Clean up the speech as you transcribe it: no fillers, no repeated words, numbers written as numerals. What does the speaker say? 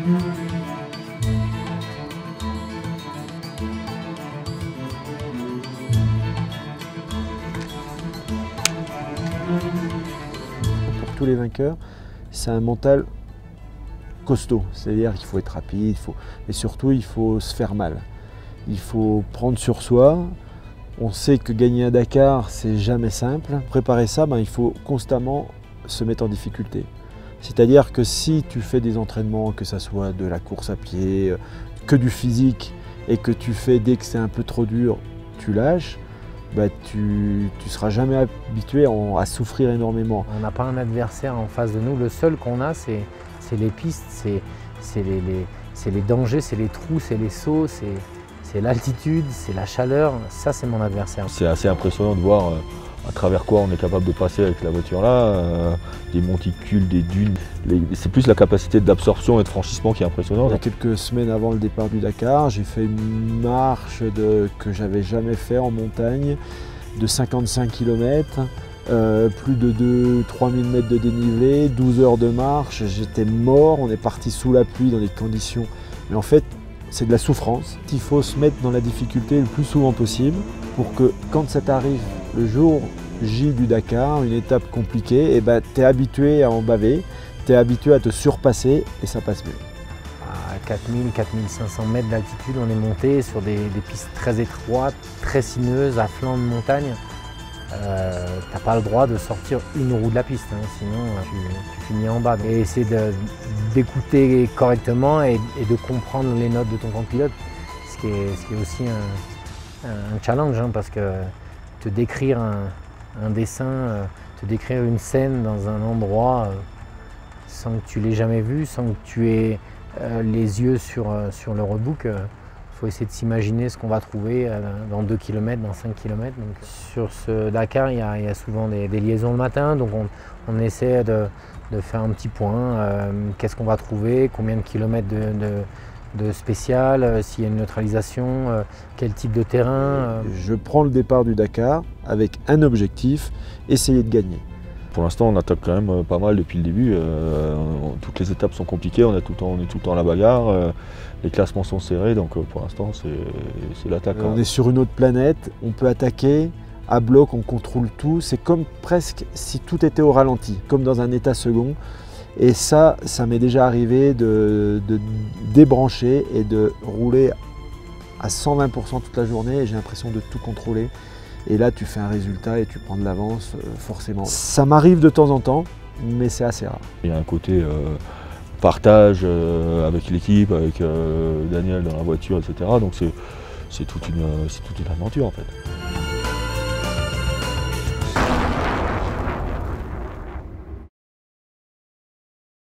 Pour tous les vainqueurs, c'est un mental costaud, c'est-à-dire qu'il faut être rapide, et surtout il faut se faire mal. Il faut prendre sur soi. On sait que gagner un Dakar, c'est jamais simple. Préparer ça, il faut constamment se mettre en difficulté. C'est-à-dire que si tu fais des entraînements, que ce soit de la course à pied, que du physique, et que tu fais dès que c'est un peu trop dur, tu lâches, tu ne seras jamais habitué à souffrir énormément. On n'a pas un adversaire en face de nous. Le seul qu'on a, c'est les pistes, c'est les dangers, c'est les trous, c'est les sauts, c'est l'altitude, c'est la chaleur. Ça, c'est mon adversaire. C'est assez impressionnant de voir à travers quoi on est capable de passer avec la voiture là, des monticules, des dunes. C'est plus la capacité d'absorption et de franchissement qui est impressionnante. Il y a quelques semaines avant le départ du Dakar, j'ai fait une marche que j'avais jamais fait en montagne de 55 km, plus de 3000 mètres de dénivelé, 12 heures de marche, j'étais mort, on est parti sous la pluie dans des conditions. Mais en fait, c'est de la souffrance. Il faut se mettre dans la difficulté le plus souvent possible pour que quand ça t'arrive le jour J du Dakar, une étape compliquée, tu es habitué à en baver, tu es habitué à te surpasser et ça passe mieux. À 4000-4500 mètres d'altitude, on est monté sur des pistes très étroites, très sinueuses, à flanc de montagne. T'as pas le droit de sortir une roue de la piste, sinon tu finis en bas. Et essayer d'écouter correctement et de comprendre les notes de ton copilote, ce qui est aussi un challenge, parce que te décrire un dessin, te décrire une scène dans un endroit sans que tu l'aies jamais vu, sans que tu aies les yeux sur le roadbook. Il faut essayer de s'imaginer ce qu'on va trouver dans 2 km, dans 5 km. Donc, sur ce Dakar, il y a souvent des liaisons le matin, donc on essaie de faire un petit point. Qu'est-ce qu'on va trouver, combien de kilomètres de spécial, s'il y a une neutralisation, quel type de terrain. Je prends le départ du Dakar avec un objectif, essayer de gagner. Pour l'instant, on attaque quand même pas mal depuis le début. Toutes les étapes sont compliquées, on est tout le temps à la bagarre. Les classements sont serrés, donc pour l'instant, c'est l'attaque. On est sur une autre planète, on peut attaquer à bloc, on contrôle tout. C'est comme presque si tout était au ralenti, comme dans un état second. Et ça m'est déjà arrivé de débrancher et de rouler à 120% toute la journée et j'ai l'impression de tout contrôler. Et là, tu fais un résultat et tu prends de l'avance, forcément. Ça m'arrive de temps en temps, mais c'est assez rare. Il y a un côté partage avec l'équipe, avec Daniel dans la voiture, etc. Donc c'est toute une aventure en fait.